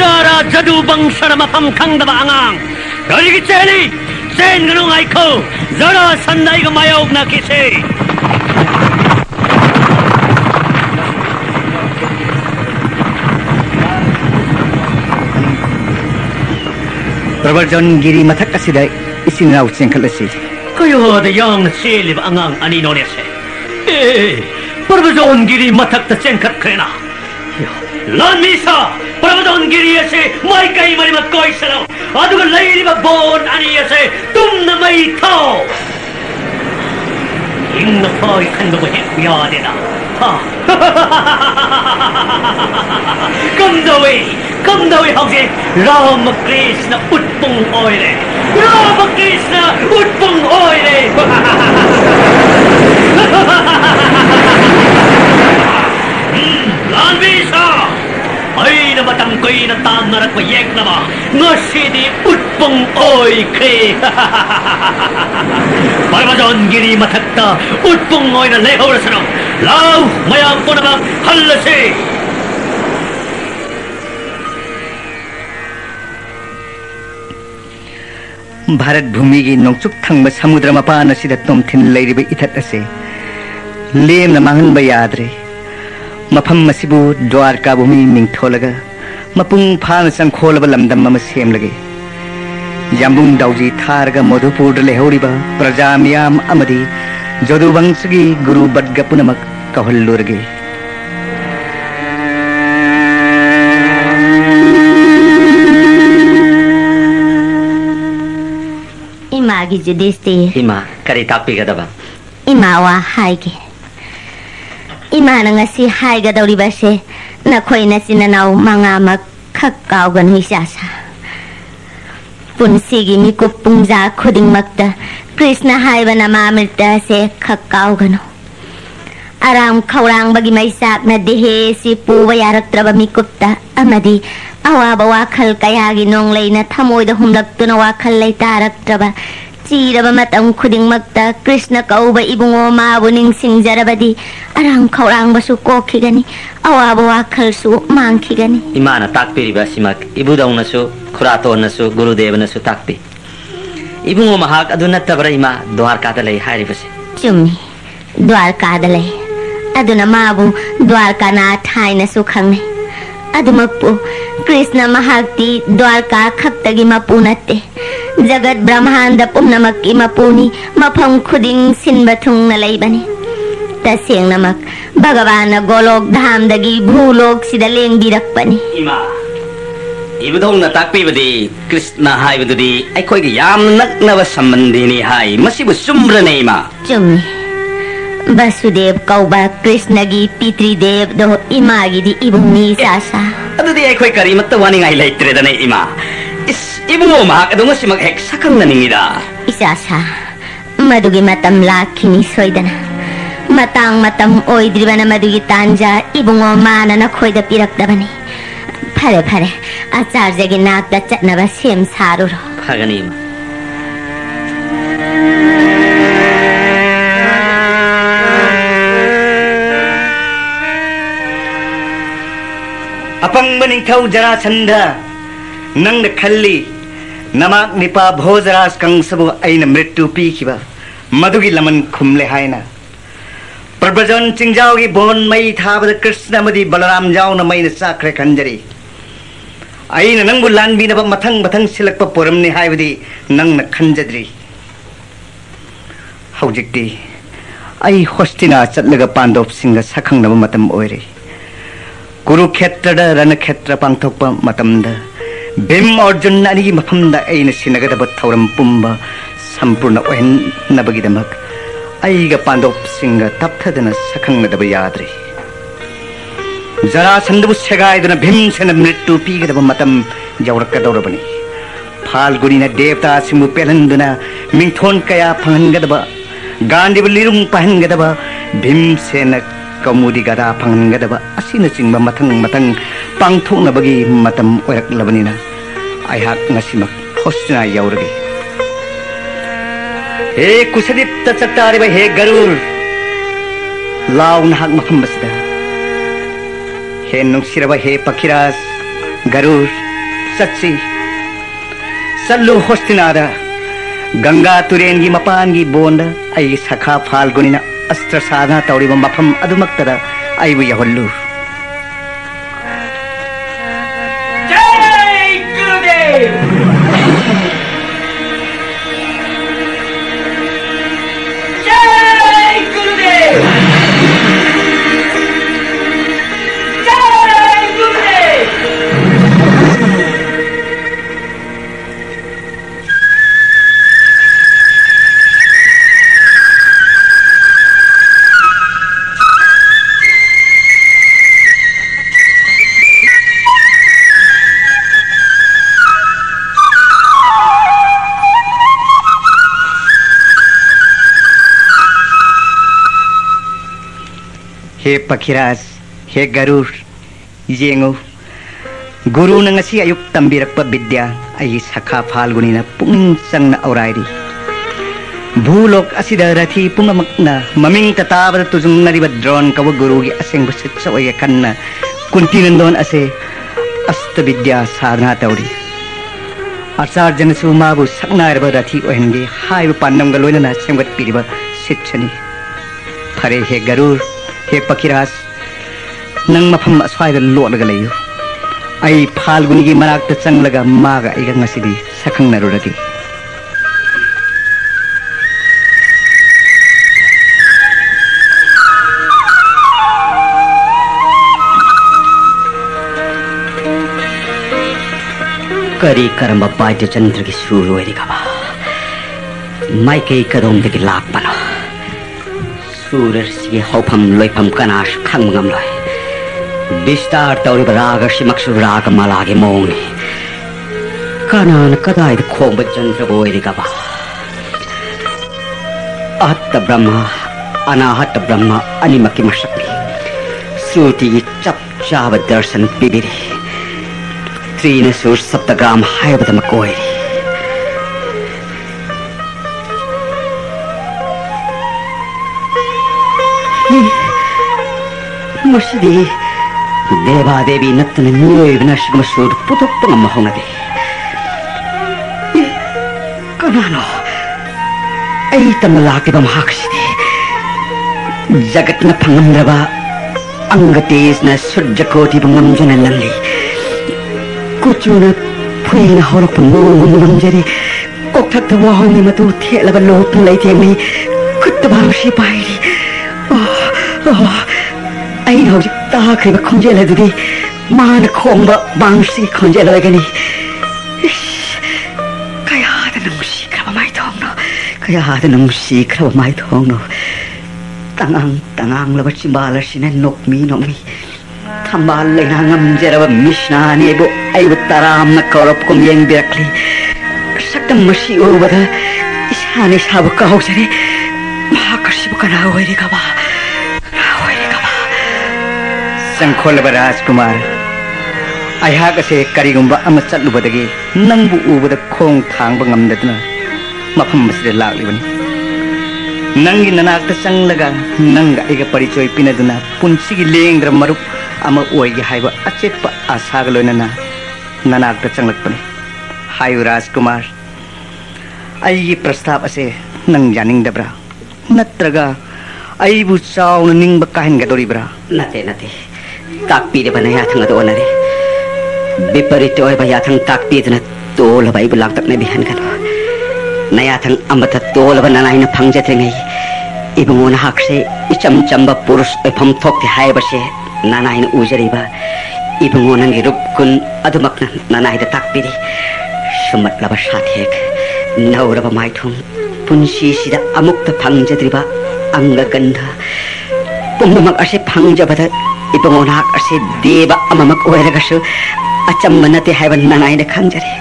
Zara jadu bangsara mafam khangdaba angang Karigi cheni chen ganung aiko Zara sandai ga mayog na kise Prabarjon giri mathak asida isin raw chengkhalasi Kayo da yang selib angang ani nonese Prabarjon giri mathak ta chengkhat krena Lan misa Prabarjon giri ase mai kai mari mat koi salo aduga lairi ba bon ani ase tum na mai thao Inna phai khandu ba he ya de na ha Come the way hausi Rama Krishna utpung oile Rama Krishna utpung oile Lan bisa Ay na matang koy na tan na rakmayek na ba Ngasi di utpung oy kre Parvajon giri matakta utpung oy na lehaw na sanong Lao mayang po na ba halasi Bharat भूमि की नोचुक थंग समुद्र मपान असिदा तोमथिन लैरिबे इथत असे लेम मांगन याद्रे मफम मसिबु द्वारका भूमि निंथोलगा मपुंग फान संखोलब लमदम म सेमलगे जाम्बुंग दाउजी थारगा मधुपुर लेहौरिबा प्रजा मियाम अमदी जदुवंशगी गुरु बदगा पुनमक कहल्लुरगे Imagi judiste Ima kari tapi gadaba Ima wa haige Ima na ngasi haiga dauri base na khoi na sinanaw mga magkakaw ganui sasa Punsigi mi kupungza khuding magda Krishna haiba na mamirta se kakaw gano Aram kaurang bagi may sak na dehe si puwa yarak traba mi kupta amadi awa bawa khal kayagi nong lay na thamoy da humlak to na wakal lay tarak traba Chiraba matang khuding magta Krishna kauba ibungo mabuning singjarabadi arang kaurang basu kokhigani awa bawa khal su mangkhigani Imana takpiri ba simak ibudong nasu khurato nasu gurudev nasu takpi ibungo mahak aduna tabra ima dwarka da lay hari base Chummi dwarka da lay aduna mabu dwarka na thai nasu khangne adumakpu Krishna mahakti dwarka khaktagi mapunate Jagat Brahmanda pumnamak imapuni mapang khuding sinbathung na laybani Tasing namak Bhagavan golok dham dagi bhulok sidaleng birakpani Ima ibudong na takpi badi Krishna hai badudi ay koy yam naknaba sambandhini hai masibu sumra na ima Chummi Vasudev kauba Krishna gi Pitri Dev do imagi di ibungi sasa Adudi ay koy karimat wani ngai laitre da na ima Ibungo mahak adungo simak hek sakang naningida Isasa Madugi matam lakini soydana Matang matam oidriba na madugi tanja Ibungo mana na khoyda pirakdabani Phare phare Acharya gi nakda chatnaba sem saruro Phagani ima अपंग बनिंथौ जरासंधा नंग खल्ली नमाक Nipah Bhojraj कंसबु ऐन मृत्यु पीखिबा मधुगी लमन खुमले हायना प्रभजन चिंजाओगी bone मई थाबद कृष्ण मदि बलराम जाउन man Sakhare खंजरी ऐन नंगु लानबीनब मथंग मथंग सिलकप पोरमनि हायबदि नंगन खंजद्री हौजिक्ति ऐ होस्टिना चटलगा पांडव सिंग सखंगनब मतम ओइरे कुरुक्षेत्र रणक्षेत्र पांथोकप मतमदा भीम अर्जुन अनिगी मफमदा ऐन सिनगदब थौरम पुंबा संपूर्ण ओहनबगिदमक ऐगा पांडव सिंग तपथदना सखंगदब याद्रे जरासंधबु सेगायदना भीमसेन मृत्यु पीगदब मतम यौरकदौरबनी फाल्गुनीना देवता सिंबु पेलंदना मिंथोन कया फंगदब गांधीबु लिरुंग पहनगदब भीमसेन कमुदी गदा फंगदब असिन चिंबा मथंग मथंग पांथोकनबगी मतम ओरकलबनिना आइहाक ngasimak hostina yaurage हे कुसदिप्त चट्टारिबा हे गरुड़ लाउ नहाक मफम बसदा हे नुक्सिरबा हे पखिरास गरुड़ चत्सी चल्लु होस्तिनादा गंगा तुरेन की मपान की बोंड आई सखा फाल्गुनी अस्त्र साधना तौरीब मफम अदुमक्तदा आईबु यहोल्लु जय गुरुदेव जय गुरुदेव जय गुरुदेव हे पखिराज हे गरुड़ येंगो गुरु नंगसी अयुक तंबिरक विद्या आई सखा फाल्गुनी पुंग चंग औरायरी भूलोक असिदा रथी पुंगमकना ममिंग तताबद तुजुंगनरिब ड्रोन कव गुरु की असेंग सित्स ओय कन्न कुंतिनंदोन असे अस्त विद्या साधना तौरी आचार्य जनसु माबु सकनारब रथी ओहनगे हाइब पांडम गलोइना सेंगत पिरिब सित्सनी फरे हे गरुड़ हे पखिराज नंग मफम अस्वाइद लोटलगा लैयु आई फाल्गुनी की मनाक्ता चंगलगा मागा आइगा ngasiदी सखंगनरुरगी करी कर्म बाध्य चंद्र की सूर ओइरिगबा माइकै कदोमदगी लाकपना सूरज हौफम लोइफम कनाश खंगम लोय विस्तार तौरी राग सिमक्सु राग मलागे मोंगनी कनान कदाय खोब चंद्र बोइरिगबा अहत ब्रह्म अनाहत ब्रह्म अनिमकी मशक्ति सूति चप चाव दर्शन पिबिरी त्रीन सुर सप्तग्राम हायबदम कोइरी मसिदी देवादेवी नत्तन न्योयबना शिगमसूर पुतुक्तम महंगदे कनानो ऐ तमलाके बमहाकसिदे जगतन फंगमरबा अंगतेजना सूर्य कोटि बंगमजन लल्ली कुचुन फुइन हरप मोंगमजरे कोक्थत वाहंगि मतु थेलब लोप लैथेंगि कुत्तबावसि पाइरि आई हौजिक ताख्रिब खंजेल अदुदि मान खोंब बांसी खंजेल ओइगनि कयाद नंगसिख्रब माइथोंनो कयाद नंगसिख्रब माइथोंनो तंगांग तंगांग लब चिम्बालसिने नोकमी नोकमी थंबाल लेना ngamjerab misnani ebo ayu taram na korop kum yeng birakli saktam masi ubada isane sabu kausare mahakasibu kana oirigaba संखोलब राजकुमार अहाग से करीगुंबा अमा चलुबदगी नंबु उबद खोंग थांग ngamdadna मफम मसिदे लाक्लिबनी नंगी ननाक्ता चंगलगा नंगा आइगा परिचय पिनदुना पुंसिगी लेंग्र मरुप अमा ओइगे हाइबा अचेतपा आशाग लोइनना ननाक्ता चंगलकपनी हायु राजकुमार आइगी प्रस्ताव असे नंग जानिंगदब्रा नत्रगा आइबु चाउन निंगबा काहिनगदोरिब्रा नते नते ताकपीरे बनया थंग दोनरे विपरीत ओइबा याथंग ताकपीदना तोल बाइबु लाक्तकने बिहान कनो नया थंग अमत तोल बननाइन फंगजथेंगै इबुंगोन हाकसे इचम चंबा पुरुष एफम थोक्ते हायबसे ननाइन उजरिबा इबुंगोनंगे रुपकुन अदुमकन ननाइदा ताकपीरी सुमतलबा साथेक नौरबा माइथुम पुंसीसिदा अमुक्त फंगजद्रिबा अंगगंध पुंगमक असे फंगजबदा इबुंगोनाक असे देवा अममक ओइरगसु अचम्म नते हायबन ननाइन खंजरे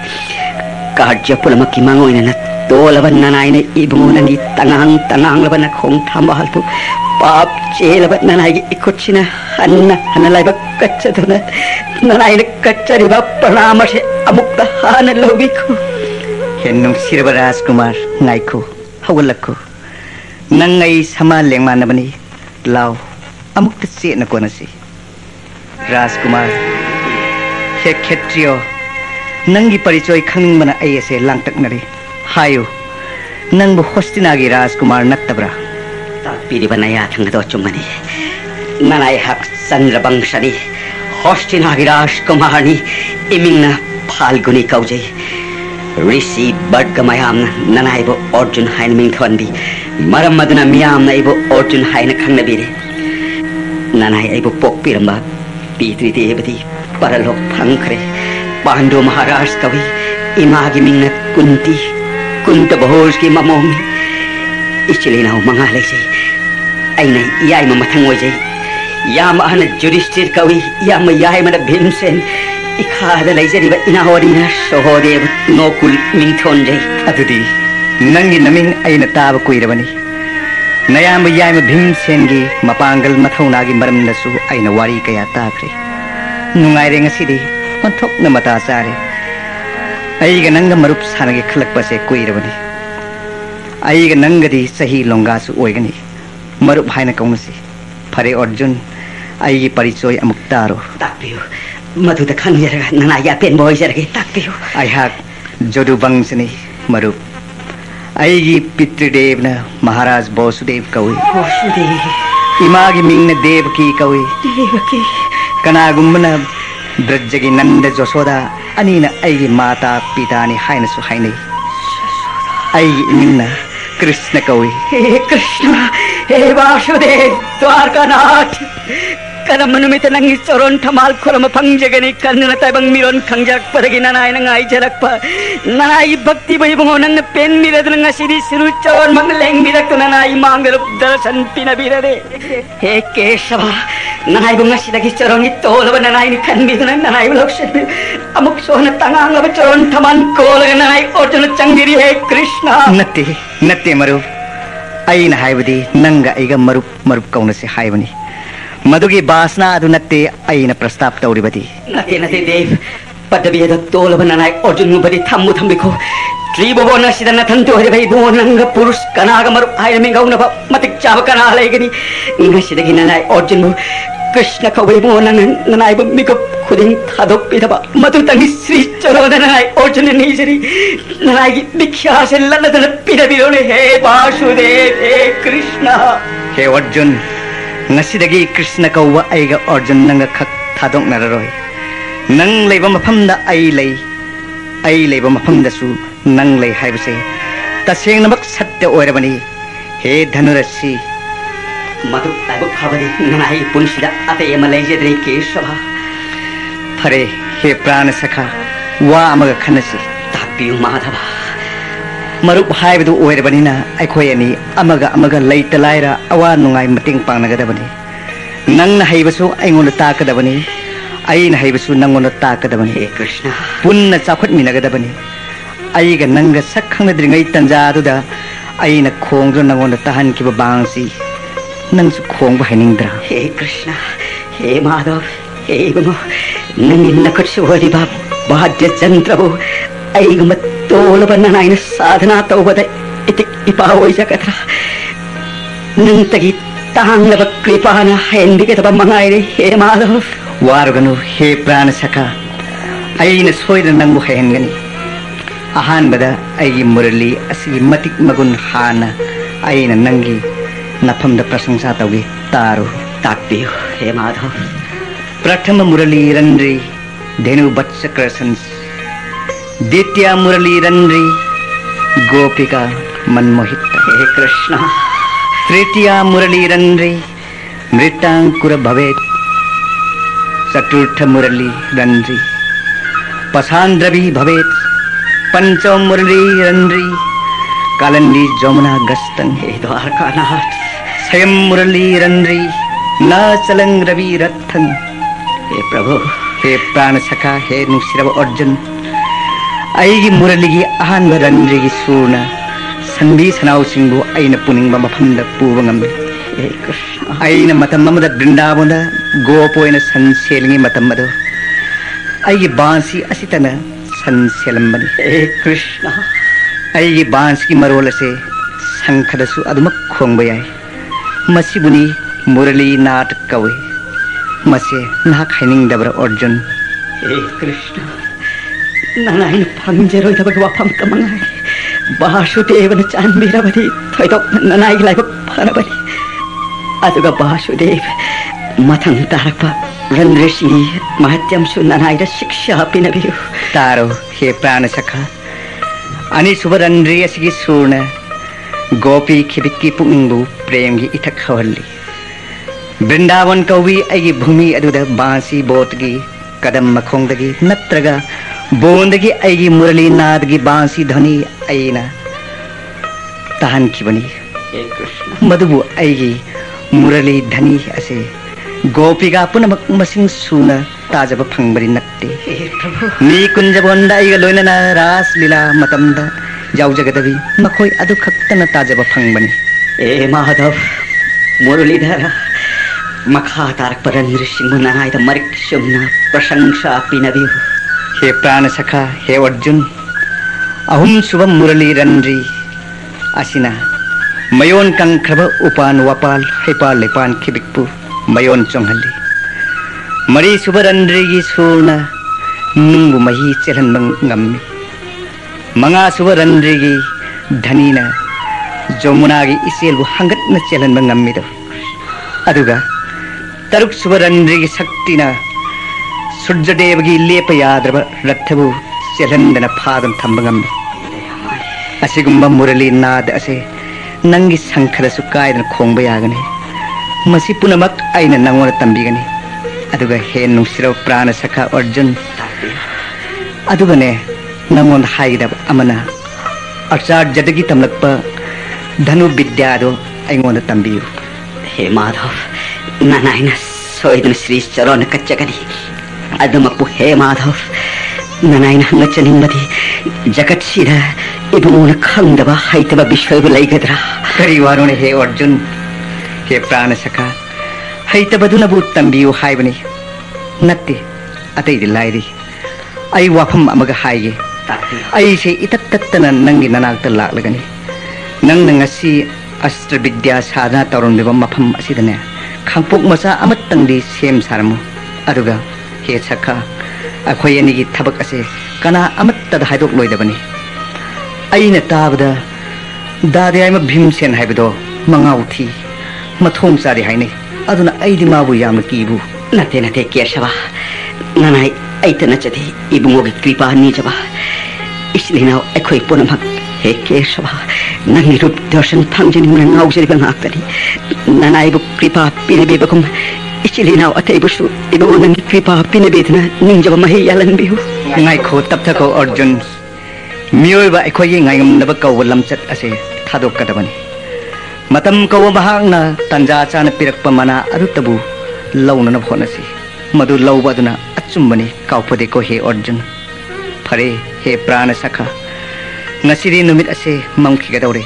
कार्य पुलमकी मांगोइना तोलबन ननाइन इबुंगोनंगी तंगांग तंगांग लबन खोंग थांबाहलपु पाप चेलबन ननाइगी इकुचिना हन्ना हनलाइबा कच्चदुना ननाइन कच्चरिबा प्रणामसे अमुक्त हान लोबिखु हेन्नुं सिरब राजकुमार नाइखु हवलखु नंगै समा लेंमानबनी लाव अमुक्त चेन कोनसी राजकुमार हे क्षेत्रिय नंगी परिचय खंगमना आई असे लांगटकनरे हायो नंगबु होस्टिनागी राजकुमार नत्तब्रा ताकपीरिबा नया थंगदो चुम्मनी ननाय हक चंद्रवंशनी होस्टिनागी राजकुमारनी इमिंगना फाल्गुनी कौजे ऋषि बर्ग मयामना ननायबो अर्जुन हाइन मिंथवनबी मरम मदना मियामना इबो अर्जुन हाइन खंगनबीरे ननाय इबो पोकपीरंबा पीतृ देवती परलोक फंखरे पांडु महाराज कवि इमागी मिंगना कुंती कुंत बहुज की ममोंग इसलिए ना मंगाले से ऐने याय मथंग ओजे याम अहन जुडिस्टिर कवि याम याय मन भीमसेन इखाद लैजरिबा इनावरिना सोहोदेव नोकुल मिंथोंजे अदुदी नंगी नमिंग ऐना ताब कुइरबनी नयाम याय भीमसेनगी मपांगल मथौनागी मरमदसु ऐना वारी कया ताख्रे नुंगाइरे ngasiदी पंथोकना मता चारे ऐगा नंग मरुप सानगे खलकपसे कुइरबनी ऐगा नंगदी सही लोंगासु ओइगनी मरुप हाइना कौनसी फरे अर्जुन ऐगी परिचय अमुक तारो ताकपियो मधुदा खंगजरगा ननाया पेन बोइजरगे ताकपियो ऐहाक जोदु वंशनी मरुप ऐगी पितृदेवना महाराज वसुदेव कवि वसुदेव इमागी मिंगना देवकी कवि देवकी कनागुम्बना ब्रजगी नंद जसोदा अनीना ऐगी माता पितानी हाइनसु हाइने ऐगी इमिंगना कृष्ण कवि हे कृष्ण हे वासुदेव द्वारकानाथ करमनुमित नंगी चोरोन थमाल खुरम फंगजगनी कन्नन तैबंग मिरोन खंगजक पदगी ननाय नंगाई जरक ननाई भक्ति बहि बंगो नंग पेन मिरद नंगा सिरी सिरु चोरोन मंग लेंग मिरक ननाई मांगल दर्शन पिन बिरदे हे केशव ननाई बंगा सिदगी चोरोन तोलब ननाई नि खन मिदन ननाई लोक्ष अमुक सोहन तंगांग अब चोरोन थमान कोल ननाई अर्जुन चंगिरी हे कृष्ण नत्ते नत्ते मरुप ऐना हाइबदी नंगा ऐगा मरुप मरुप कौनसे हाइबनी मधुगी बासना अदु नत्ते ऐना प्रस्ताव तौरिबदी नते नते देव पदवियद तोलब ननाय अर्जुन बदि थम्मु थम्बिखो त्रिभुवन सिदन थंतो हरि भई बोनंग पुरुष कनाग मरु आय मिंगौन भ मतिक चाव कना लेगनी ngasiदगी ननाय अर्जुन कृष्ण कवि बोनंग ननाय ब मिको खुदिंग थादोक पिदबा मधु तंगी श्री चरो ननाय अर्जुन नीजरी ननाय की दीक्षा से ललदन पिदबिरोने हे वासुदेव हे कृष्ण हे अर्जुन ngasiदगी कृष्ण कौवा ऐगा अर्जुन नंगा खक थादोक नररोय नंग लेबा मफमदा ऐ लेबा मफमदसु नंग ले हाइबसे तसेंगनमक सत्य ओइरबनी हे धनुरसी मधु ताइब खाबदी ननाई पुनसिदा अते यमलैजद्रे केशव फरे हे प्राण सखा वा अमगा खनसी ताकपियु माधव मरुप हाइबदु ओइरबनीना अखोयनी अमगा लैतलाइरा अवा नुंगाई मतिंग पांगनगदबनी नंगना हाइबसु ऐंगोन ताकदबनी ऐना हाइबसु नंगोन ताकदबनी हे कृष्ण पुन्न चाखुटमिनगदबनी ऐगा नंगा सखंगद्रिंगै तंजादुदा ऐना खोंगजो नंगोन तहनकिबा बांसी नंसु खोंग हाइनिंगद्रा हे कृष्ण हे माधव हे बंगो नंगिन नखटसु हरिबा बाद्य चंद्रबो ऐगम तोलब ननायन साधना तौबद इति इपावोय जगत्रा नंतगी तांगलब कृपाना हेंदिके तब मंगाइरे हे माधव वारुगनु हे प्राण सखा ऐना सोइद नंगु हेंगनी अहानबदा ऐगी मुरली असि मतिक मगुन हाना ऐना नंगी नफमद प्रशंसा तौगे तारो ताकपियो हे माधव प्रथम मुरली रंद्री धेनु वत्स कृष्ण द्वितीय मुरली रंद्री गोपिका मनमोहित हे कृष्ण तृतीय मुरली रंद्री मृतांकुर भवेत चतुर्थ मुरली रंद्री पसांद्रवी भवेत पंचम मुरली रंद्री कालंदी जमुना गस्तन हे द्वारकानाथ स्वयं मुरली रंद्री न चलंग रवि रथन हे प्रभु हे प्राण सखा हे नुसिरब अर्जुन ऐगी मुरलीगी अहानब रंद्रीगी सूर्ण संबी सनाव सिंगु ऐना पुनिंगबा मफमद पुबा ngam हे कृष्ण ऐना मतम ममद वृंदावन गोपोयना संसेलिंगी मतम मदो ऐगी बांसी असितना संसेलंबनी हे कृष्ण ऐगी बांसी मरोलसे संखदसु अदुमक खोंगबा याय मसिबुनी मुरली नाट कवे मसे ना खाइनिंगदब्रा अर्जुन हे Krishna nanain pangjero ita bagwapam kamangai Vasudevana chanmiravadi thoidok nanai lai parabadi aduga Vasudev mathang tarakpa Ranrishi mahatyam su nanai da shiksha pinabiyu taro he prana sakha ani subaranri asigi surna gopi khibikki pungbu premgi ithak khawalli Vrindavan kawi aigi bhumi aduda bansi botgi kadam makhongdagi natraga bondagi aigi murali nadgi bansi dhani aina tahan kibani Hey Krishna madubu aigi murali dhani ase gopiga punamak masing suna tajaba phangbari natte Hey Prabhu ni kunjabonda aiga loinana ras lila matamda jaujagadabi makhoi adu khaktana tajaba phangbani Hey Madhav Muralidhara Makha tarak Ranrishi nanai da marik shumna prashangsha pinabiyu he prana sakha he Arjun ahum subam murali ranri asina mayon kangkraba upan wapal hepal lepan khibikpu mayon chonghalli mari subaranri gi surna nungbu mahi chelan ngammi manga subaranri gi dhanina jomuna gi iselbu hangatna chelan ngammi do aduga taruk subaranri gi saktina Surjadevagi lepa yadraba rathabu chelandana phadam thamba ngammi asigumba murali nad ase nangi sankhara su kaidana khongba yagani masi punamak aina nangona tambigani aduga he nungsiraw prana sakha Arjun aduga ne nangon haigida amana achar jadagi tamlakpa dhanu vidya do aingonda tambiyu Hey Madhav nanaina soidana Sri Charana kachagani Adamapu Hey Madhav nanaina hangachaninbadi jagat sida ibumuna khangdaba haitaba bishwaibu laigadra kari warone he Arjun he prana sakha haitaba bu tambiyu haibani natte atai dilairi ai wafam amaga haige ai se itattattana nangi nanakta laklagani nang nangasi astra vidya sadhana tarondiba mafam asidane khangpok masa amattangdi sem sarmu aduga he sakha akhoi anigi thabak ase kana amatta da haidok loidabani aina tabada dade aima bhimsen haibido mangauthi mathong sari haine aduna aidi mabu yamna kibu nate nate kershava nanai aitana chati ibungogi kripa nijaba islina akhoi punamak he kershava nangi rup darshan thangjani muna ngaujari bangaktani nanai bu kripa pinabibakum isilina ataibusu ibungogi kripa pinabidna ninjaba mahi yalanbihu ngai kho taptha ko Arjun miyoiba akhoi ngaingam naba kaw lamchat ase thadok kadabani matam kaw bahangna tanja chana pirakpa mana adutabu launa na phonasi madu lauba duna achumbani kawpade ko he Arjun phare he prana sakha ngasiri numit ase mamkhi gadore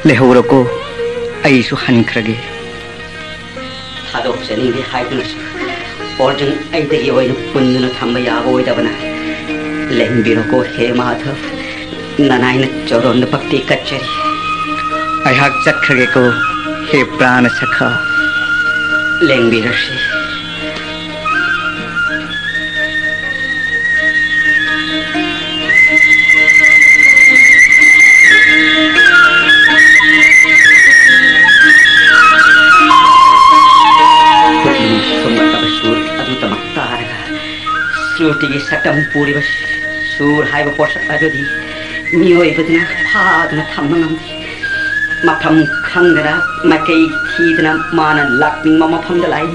lehoro ko aisu hankrage hadok chani bi haidna Arjun aidagi oina punnuna thamba yaba oidabana lengbiro ko He Madhav nanaina choron bhakti kachari ai hak chakhrage ko he prana sakha lengbiro shi Surtigi satam puri bas sur haiba posak adodi mioi badna phadna thammanamdi mafam khangdara makai thidna mana lakning mama phamda lai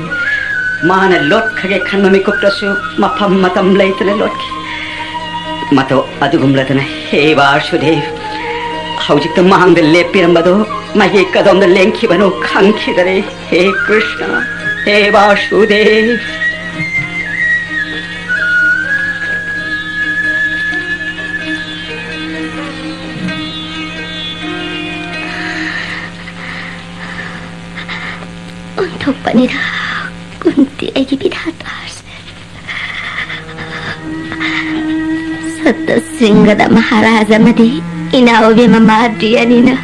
mana lot khage khanmami koptasu mafam matam laitna lot mato adugumlatna He Vasudev haujikta mahangda lepirambado magi kadomda lenkhibano khangkhidare He Krishna He Vasudev Untuk panira kunti aji bidhatas Sata Singada Maharaja madi inawi mamadriyanina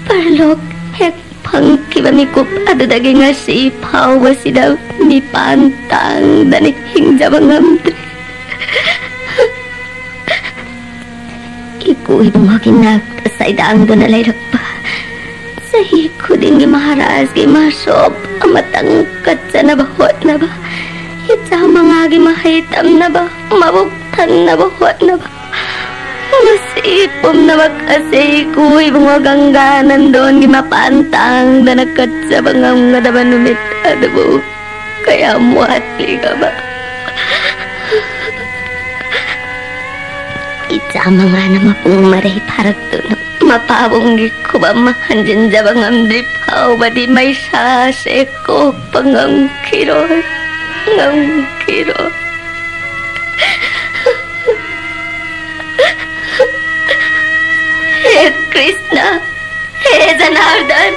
parlok hek phangkiba mikup adudagi ngasi phawba sida mipantang dani hingjaba ngamdre ꯏꯀꯨꯏꯕꯨꯡꯉꯣꯒꯤ ꯅꯥꯛꯇ ꯁꯩꯗꯥꯡꯗꯨꯅ ꯂꯩꯔꯛꯄ ꯆꯍꯤ ꯈꯨꯗꯤꯡꯒꯤ ꯃꯍꯥꯔꯥꯖꯒꯤ ꯃꯁꯣꯞ ꯑꯃꯇꯪ ꯀꯠꯆꯅꯕ ꯍꯣꯠꯅꯕ ꯏꯆꯥ ꯃꯉꯥꯒꯤ ꯃꯍꯩ ꯇꯝꯅꯕ ꯃꯕꯨꯛ ꯊꯟꯅꯕ ꯍꯣꯠꯅꯕ ꯃꯁꯤ ꯄꯨꯝꯅꯃꯛ ꯑꯁꯤ ꯏꯀꯨꯏꯕꯨꯡꯉꯣ ꯒꯪꯒꯥꯅꯟꯗꯣꯟꯒꯤ ꯃꯄꯥꯟ ꯇꯥꯡꯗꯅ ꯀꯠꯆꯕ ꯉꯝꯒꯗꯕ ꯅꯨꯃꯤꯠ ꯑꯗꯨꯕꯨ ꯀꯌꯥꯝ ꯋꯥꯠꯂꯤꯒꯕ 이자 망하나 마뽕마레 파락도노 마파봉기 쿠밤마 한진자방 암드리 파오바디 마이사세 꼭방암키로 हे कृष्ण हे जनार्दन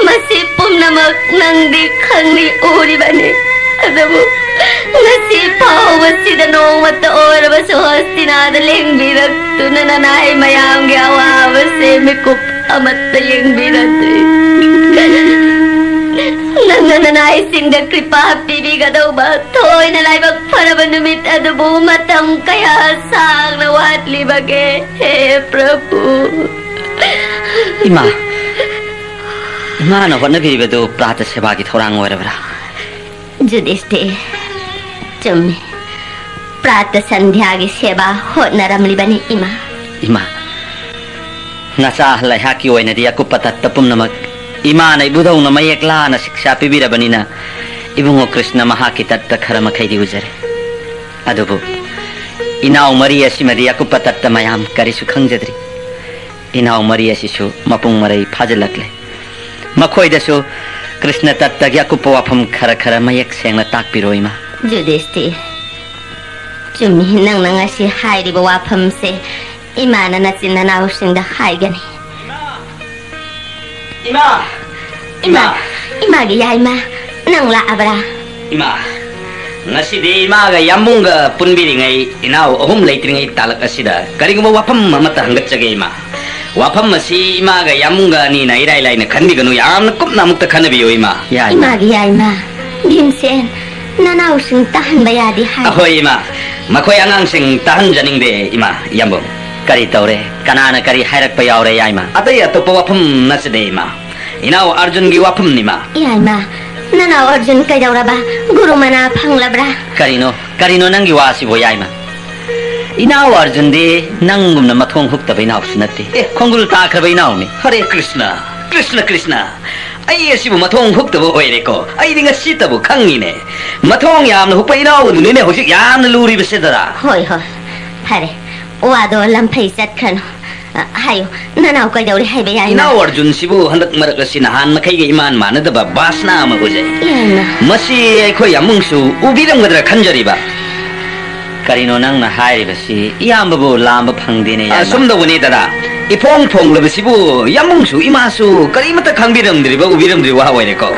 मसी पुम्नमक नंगदी खंगनी ओरी बने अदबु ngasi pawasida nongmata orabasa hostinada lengbiratuna nanay mayamgi awabase mikup amatta yengbiratri nananay singda kripa pibigadaw toy na laibag paraba numit adubu matam kaya sang na watli bage he prabhu ima na honna biribadu prata sebagi thorang oirabra Yudhishthir चुम्मी प्रातः संध्या की सेवा होनरमली बनी इमा नचा लहा की ओइना दिया कुपता तपुमनमक इमा नै बुधौना मयेक्लाना शिक्षा पिबिरबनिना इबुंगो कृष्ण महा की तत्त खरम खैदि उजरे अदुबु इनाउ मरी असिमदि कुपता मयाम करिसु खंगजद्री इनाउ मरी असिसु मपुंग मरै फाजलकले मखोइदसु कृष्ण तत्त ग्या कुप वाफम खर खर मयेक सेंगना ताकपिरोइमा Yudhishthir chumi nang ngasi hairiba wafamse imana nachina nausingda haigani ima gi yaima nang la abra ima ngasi de ima ga yamunga punbiri ngai inau ohum leitri ngai talak asida kariguma wafam amata hangatjage ima wafam masi ima ga yamunga ni na irai lai na khandiganu yamna kupna mukta khanabiyo ima gi yaima bhimsen Nanau sing tahan bayadi hai. Ahoy ima, makoy angang sing tahan janing de ima yambo. Kari taure, kanana kari hairak payaure ya ima. Ataya to pawapam nasde ima. Inau Arjun gi wapam nima. Ya ima, nanau Arjun kayaura ba, guru mana panglabra. Karino nangi wasi bo ya ima. Inau Arjun de nangum na mathong hukta ba inau sinati. Khongul ta khar ba inau ni. Hare Krishna. Ai asibu mathong huktabu oireko ai dinga sitabu khangine mathong yamna hukpa inau nune hojik yamna luri besedara hoi hare wado lamphai satkhano hayo nanau kai dauri hai be yaina inau Arjun sibu handak marak asina han makai ge iman manadaba basna ma gojai masi ai khoi amungsu ubiram gadra khanjariba karino nang na hairi basi iyambabu lamba phangdine ya sumda woni dada ipong lebesibu yamungsu imasu kalimata khangbiramdriba ubiramdri wa waireko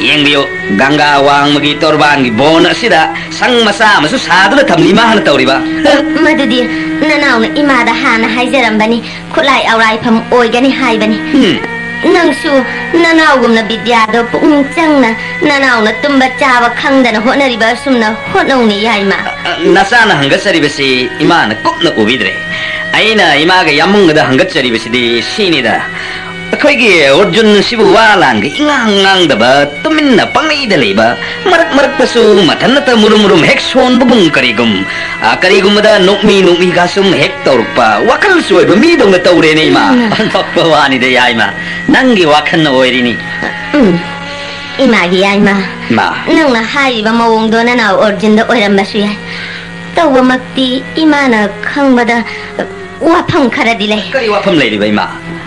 yengbiyo ganga wang magi torban gi bon asida sang masa masu saduna thamni ma han tawriba madudi nanau na imada hana haijarambani khulai aurai pham oigani haibani nangsu nanau gumna bidyado pung changna nanau na tumba chawa khangdana honariba sumna honongni yaima nasana hangasari besi imana kupna ubidre aina imaga yamungda hangatchari besidi sinida akhoi Arjun sibu walang ingang daba tuminna pangai leba marak pasu mathanata murum hekson bubung karigum da nokmi gasum hek torpa wakal suai bami dong taure nei ma antokpa wani de yaima nangi wakan oirini ima gi yaima nang na hai ba mawong do na naw Arjun da oiram basu yai tawa makti imana khangbada wafam kharadile kari wafam lei ba ima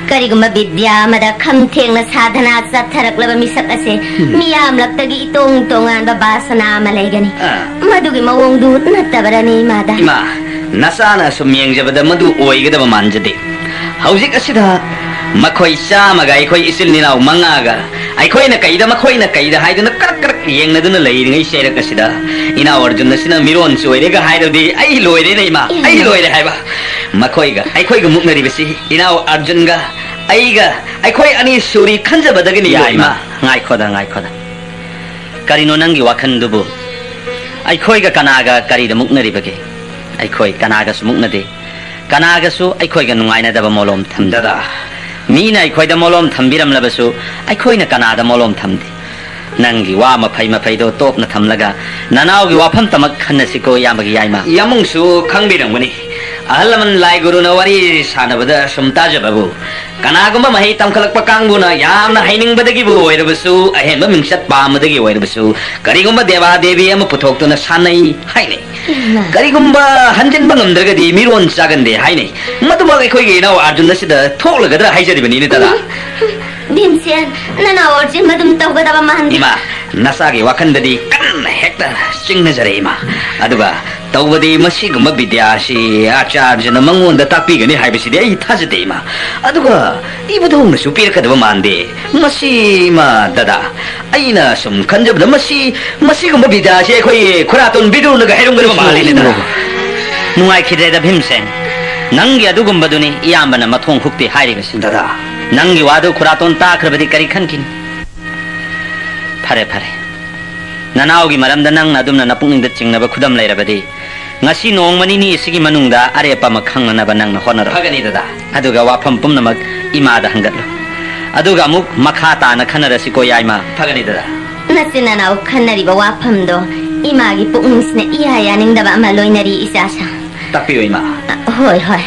kariguma bidya mada khamthengna sadhana chatharaklaba misak ase miyam laktagi itong tongan ba basana malaigani madugi mawongdu nattabarani mada ima nasana sumyeng jabada madu oigada manjade haujik asida makhoi chamaga aikhoi isil ninaw mangaga aikhoi na kaida haiduna karak yengna duna leiringai serak asida ina Arjun nasina miron soirega haidodi ai loire nei ma ai loire haiba makoiga aikhoi muknari besi ina Arjun ga aikhoi ani suri khanjabadagini yaima ngai khoda karino nangi wakhan dubu aikhoi ga kanaga kari da muknari bage aikhoi kanaga sumuknade कनागसु अखोइगा नुंगाइनादबा मोलोम थमददा Meena अखोइदा मोलोम थम्बिरमलबसु अखोइना Kannada मोलोम थमदे नंगी वा मफै मफैदो तोपना थमलगा ननावगी वाफम तमक खन्नसिको यामगी याइमा यामुंगसु खंगबिरंगनी अहलमन लाई गुरुना वारी सानबदा सुमताजबबु कनागुम्बा मही तमखलकपा कांगबुना यामना हाइनिंगबदगी ओइरबसु अहेंबा मिंगसत पामदगी ओइरबसु करिगुम्बा देवा देवी अम पुथोक्तुना सानै हाइने करिगुम्बा हंजनबा ngमद्रगदी मिरोन चागंदे हाइने मदुमा अखोइगे इनाव अर्जुन सिदा थोकलगदरा हाइजरिबनी तदा भीमसेन नना अर्जुन मदुम तौगदबा माहन इमा नसागी वाखंददी कन्न हेक्ता चिंगनजरे इमा अदुगा तौबदी मसिगुम्बा विद्यासी आचार्यना मंगोंदा ताकपीगनी हाइबसिदि आई थाजदे इमा अदुगा इबुदोंनसु पिरकदबा मानदे मसिमा ददा अइना सुम खंजबदा मसिगुम्बा विद्यासी अखोइ खुरातोन बिदुनगा हेरुंगदबा मालिनेदा नुंगाइखिद्रेदा भीमसेन नंगी अदुगुम्बदुनी इयामबना मथोंग हुक्ति हाइरिबसि ददा नंगी वादो खुरातोन ताख्रबदी करी खनकिन फरे फरे ननावगी मरमदा नंग अदुमना नपुंगदा चिंगनबा खुदम लेरबदी ngasi nongmani ni isigi manungda arepa makhangna nangna honara hagani dada aduga wafam pumnamak imada hangatlo aduga amuk makha tana khanarasi ko yaima phagani dada nasina naw khanariba wafamdo imagi pukningsna iya yaningdaba ama loinari isasa tapiyo ima hoi hoi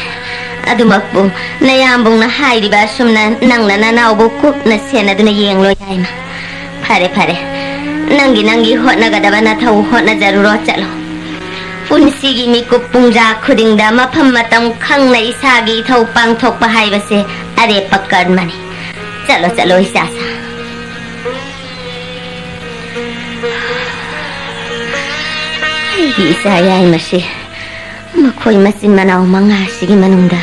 adumakbu nayambungna hairiba sumna nangna nanawbu kupna senaduna yenglo yaima phare phare nangi hotnagadaba na thau hotna jaruro chalo पुनसिगी मिकुप पुंजा खुदिंगदा मफम मतम खंगना इसागी थौ पांगथोक बहाइबसे अरे पक्कड़ money चलो चलो इसासा इसा याई मसे मखोई मसिन मनाव मंगासिगी मनुंगदा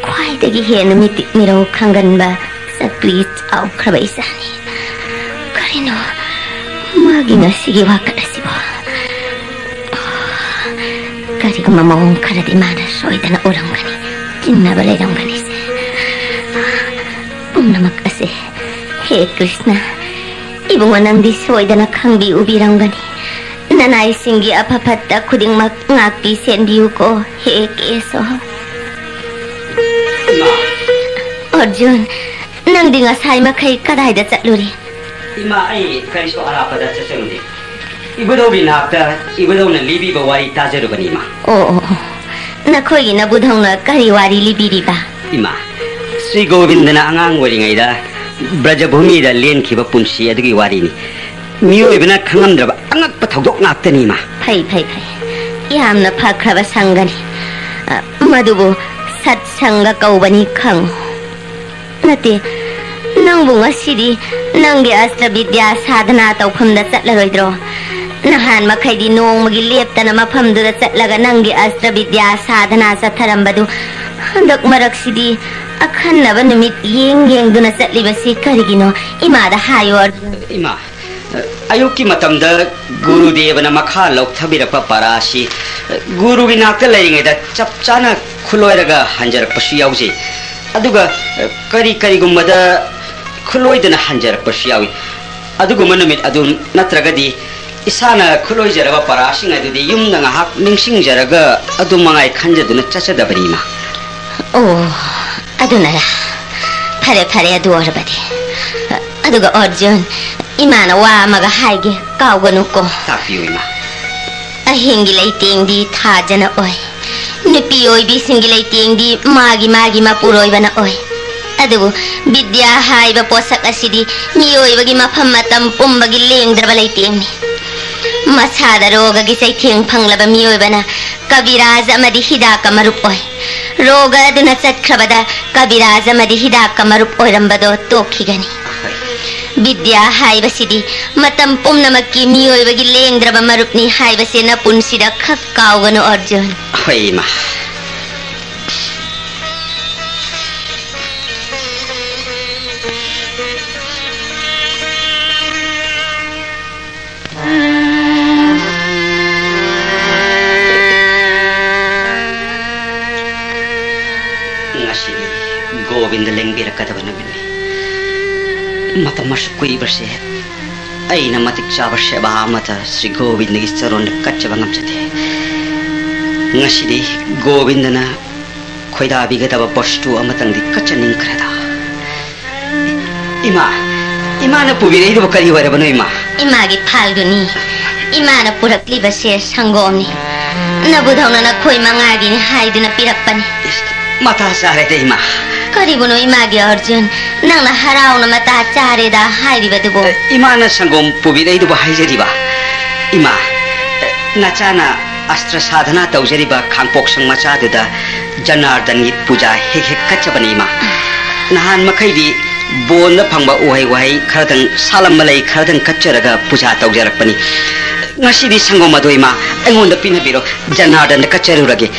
ख्वाइदगी हेन मिति मिरो खंगनबा सक्रीच आउ खरबा इसानी करिनो मागी नसिगी वाकड़सिबो करिगुम्बा मौं खरदी माना सोइदना उरंगनी चिन्नबा लेरंगनी से पुंगनमक असे हे कृष्ण इबुंगा नंदी सोइदना खंगबी उबिरंगनी ननाई सिंगी अफफत्ता खुदिंगमक ngakpi senbiuko हे केसो Arjun Nandi ngasai makai kadaida chatluri ima ai kariso arapada chasengdi ibudo binakta ibudo na libi ba wari tajaru bani ma nakhoi na budhong na kari wari libi riba ima Sri Govindana angang wari ngai da Brajabhumi da len khiba punsi adugi wari ni miyoi bina khangamdraba angak pa thogdok ngaktani ma phai yamna phakraba sangani madubu sat sanga kaubani khang nate nangbu ngasidi nangi astra vidya sadhana tawphamda chatlaroidro nahan makhaidi nongmagi leptana mafamduda chatlaga nangi astra vidya sadhana satharambadu handak maraksidi akhannaba numit yengduna chatlibasi karigino imada hayo ima ayuki matamda guru devana makha lokthabirapa parasi guru gi nakta leingeda chapchana khuloiraga hanjarakpasu yauje aduga kari gummada khuloidana hanjarakpasu yawi aduga manumit adun natragadi isana khuloijaraba parasing adudi yumna ngahak ningsingjaraga adumangai khanjaduna chachadabarima adunara phare adu orbadi aduga Arjun imana wa maga haige kawganu ko tapiyo ima ahingi leitingdi thajana oi nupi oi bi singi leitingdi magi mapuroi bana oi adubu vidya haiba posak asidi miyoi bagi mafam matam pumbagi lengdraba leitingni masada roga gi saitheng phanglaba miyoi bana kabiraj amadi hidaka marup oi roga aduna chatkrabada kabiraj amadi hidaka marup oirambado tokhigani vidya haibasidi matam pumnamakki miyoibagi lengdraba marupni haibase na punsida khak kauganu Arjun hoima ngasi Govinda lengbirakadaba namini Matamas kui berse, aina matik cabar seba mata Sri Govinda gisaron kacabangam jate. Ngasidi Govindana खोइदाबिगदब बस्तु अमतंगदि कचनिंख्रेदा इमा इमाना पुबिरैदब करी वरबनो इमा Imangi फाल्दुनी इमाना पुरक्लिबा से संगोमनी नबुधौना न खोइ मंगागिनी हाइदुना पिरक्पनी मता सारेदे इमा करिबुनो Imangi Arjun नंगना हराउना मता चारेदा हाइरिबदुबो इमाना संगोम पुबिरैदब हाइजरिबा इमा नचाना अस्त्र साधना तौजरिबा खांपोक्संग मचादुदा जनार्दनगी पूजा हेक हेक कचबनी इमा नहान मखैदी बोन फंगबा ओहै वहै खरदं सालम मलै खरदं कच्चरगा पूजा तौजरकपनी ngasi संगोम अदोइमा ऐंगोंद पिनबिरो जनार्दन कच्चरुरगे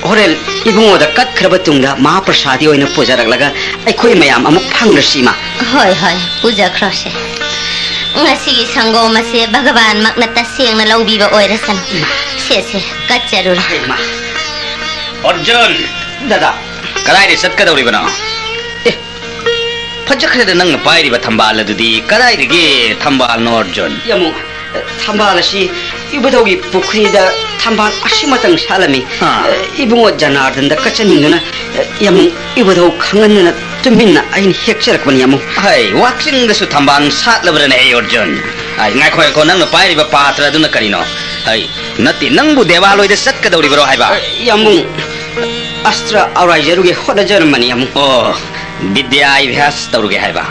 होरेल इबुंगोद कत्खरबा तुंगदा महाप्रसादी ओइना पूजारकलगा ऐखोइ मयाम अमुक फंग्रसीमा होय होय पूजा क्रसे ngasi संगोम से भगवान मकना तसेंगना लौबीबा ओइरसन से कच्चरुर अर्जुन दादा कदाइदे सत्कदौरिबनो फजखरेद नंग पाइरिबा थंबाल अदुदी कदाइदगे थंबाल नो अर्जुन यमु थंबाल असि इबुदौगी पुखरीदा थंबाल असिमतंग सालमी इबुंगो जनार्दन द कचनिंगना यमु इबुदौ खंगनना तुमिन्ना आइन हेक्चरकबनी यमु हाय वाक्सिंग दसु थंबाल सातलबरने अर्जुन आई ngakhoi ko nang pairiba patra aduna karino hai nati nangbu devaloi de satkadoribro haiba yamu astra auraijeruge hoda germany yamu oh vidya ibhas tauruge haiba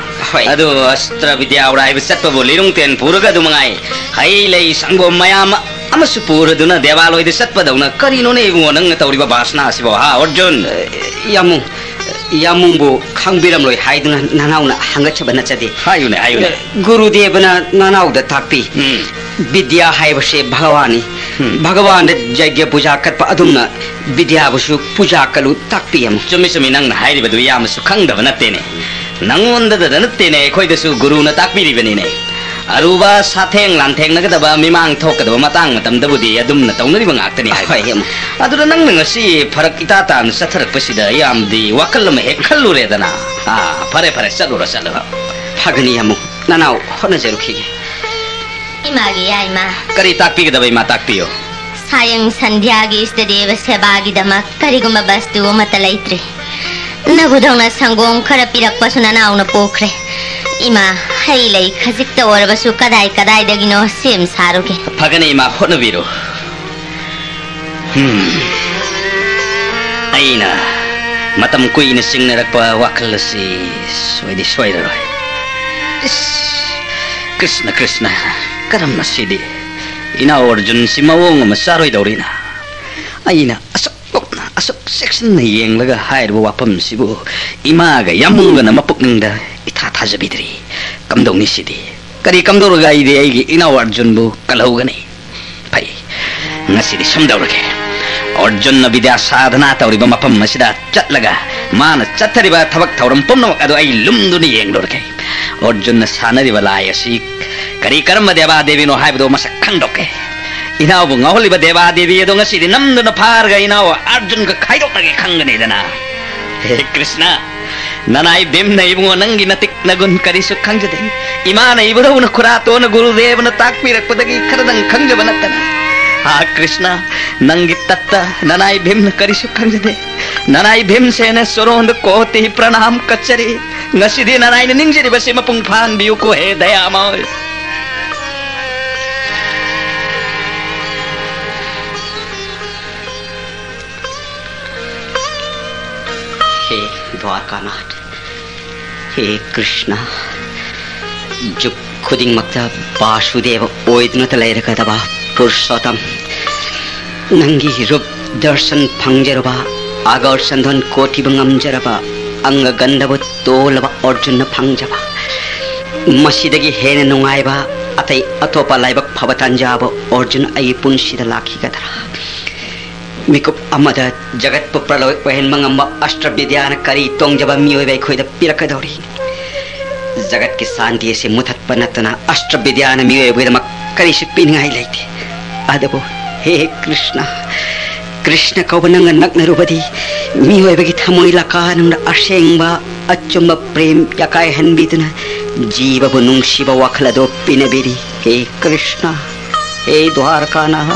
adu astra vidya auraiba satpa bolirung ten puruga dumangai hai lei sangom mayam amasu puraduna devaloi de satpa dauna karino ne ibu nang tauriba basna asibo ha arjun yamu यामुंबो खांबिरमलोय हाइदुना नानाउना हांगचबना चदे हायुने हायुने गुरुदेवना नानाउदा ताकपी विद्या हाइबसे भगवानी भगवान यज्ञ पूजा करप अदुमना विद्या बसु पूजा कलु ताकपी यम चुमी चुमी नंग हाइरिबदु यामसु खंगदब नतेने नंगोंदद नतेने खोइदसु गुरुना ताकपिरिबनेने Aruba साथेंग लांथेंग नगदबा Mimang थोकदबा Matang मतमदबुदी अदुमना तौनरिबा ngakतनी hymn अदुदा नंग ngasi farak itatan sathrakpasida yamdi wakalma he khalluredana fare fare salura salura phagani yamu nanau hona jerukhi Imangi Aima kari takpigadabai ma takpiyo सायं संध्यागी इष्टदेव सेवागी दमक करिगुम वस्तु मतलैत्रे नबुधौना संगोम खर पिरक्पसु ननाउन पोख्रे इमा हैलै खजिक्ता ओरबसु कदाई कदाई दगिनो सेम सारुके फगने इमा होनबिरो aina matam kuina singnarakpa wakalasi soidi soidaroi Krishna Krishna karam masidi ina Arjun si mawong masaroi daurina aina asok section na yenglaga hairbo wapam sibu imaga yamunga na mapukningda ithathajabidri kamdongni sidi kari kamdorga ide aigi ina Arjun bu kalhugani pai ngasidi samdaurage Arjun विद्या साधना तौरिबा मफम मसिदा चटलगा मान चथरिबा थबक थौरम पुम्न अदो आई लुमदुनि येंगदोरके अर्जुन सानरिबा लायसी करी कर्म देवा देवी no हाइबदो मसक खंडोके इनाव ngauliba देवा देवी एदो ngसिदि नमदुन फारगा इनाव अर्जुन का खाइदोकगे खंगनेदना हे कृष्ण ननाई बेम नै बुंगो नंगी नतिक नगुन करी सु खंगजदे इमान इबदो न खुरातो न गुरुदेव न ताकपिरकपदगी खरदंग खंगजबनतना हा कृष्ण नंगी तत्ता ननाई भीम करिसु खंजदे ननाई भीम सेन सोरोंद कोति प्रणाम कचरी ngसिदि ननाई निंगजिरि बसे मपुंग फान बिउ को हे दयामय हे द्वारकानाथ हे कृष्ण जो खुदिंग मक्ता वासुदेव ओइदन तलैरकदबा पुरुषोत्तम नंगी रूप दर्शन फंगजरबा आगर संधन कोटि बंगमजरबा अंग गंधब तोलबा अर्जुन फंगजबा मसीदगी हेन नुंगाइबा अतै अतोपा लाइबक फबतंजाब अर्जुन आई पुंसिद लाखिगदरा मिकुप अमद जगत प्रलय वहन मंगम अष्टविद्यान करी तोंगजबा मियोबे खोइद पिरकदौरी जगत की शांति से मुथत पनतना अष्टविद्यान मियोबेदमक करी सिपिनगाई लेते अदबो हे कृष्ण कृष्ण कौबनंग नग्नरुबदी मिहोइबगी थमोइ लकानंग असेंगबा अचुंब प्रेम यकाय हनबिदना जीवबु नुंगसिबा वखलदो पिनबिरी हे कृष्ण हे द्वारकानाथ